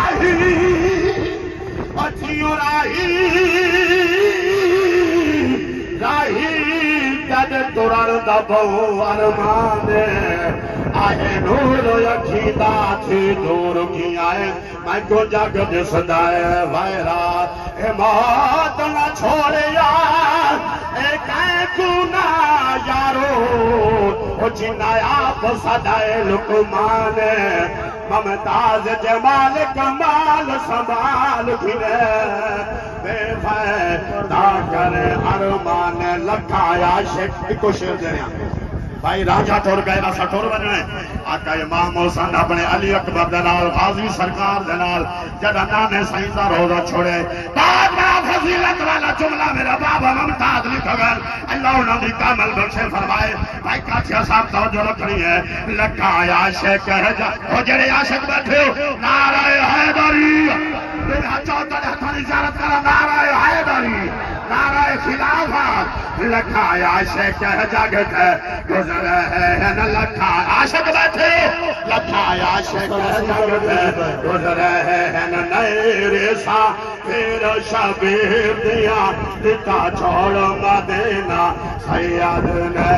राही अचियो राही राही जद तुरन दबो अरमाने आहे नूर अखीदा थी दूर की आए मैं को जग दिसदाए वायरा ए मौत न छोड़िया ए कैकू ना यारो ओ जिनाया सदाए लुकमान ममताज जमाल कमाल संभाल फिरे बेफायदा करे अरमान लखाया शेख को शेर देना भाई राजा टुर गए असा टुर वने आका इमाम हुसैन अपने अली अकबर दे नाल गाजी सरकार दे नाल जदा नाने साईं दा रोजा छोड़े बाद बड़ा फजीलत वाला जुमला मेरा बाबा मुमताज लिख गए अल्लाह उन्हें कामल बख्शे फरमाए भाई काठिया साहब तवज्जो रखनी है लखा आशिक कह जा ओ जेड़े आशिक बैठे हो नारे हैदरी तेरे चौथा हथां दी इजाजत करा नारे हैदरी नारे खिलाफत लखा आशिक कह जागत है गुजर है न लखा आशिक बैठे लखा आशिक कह जागत है गुजर है न नए सा फिर शबीर दिया दिता छोड़ मदीना सैयद ने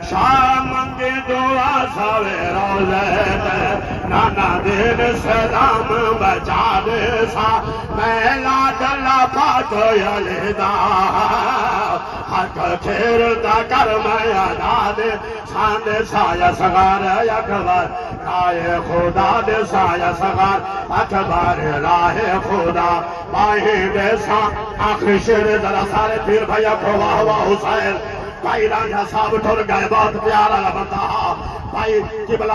शाम के दुआ सवे रोज़े में नाना दिन सलाम बचा दे सा मैं लाडला पातो यलिदा हक खेर दा कर मैं अदा दे साने साया सगार अकबर राहे खुदा दे साया सगार अकबर राहे खुदा माही दे सा आखिरी शेर जरा सारे पीर भैया को वाह वाह हुसैन भाई राजा साहब ठुर गए बहुत प्यारा बंदा भाई किबला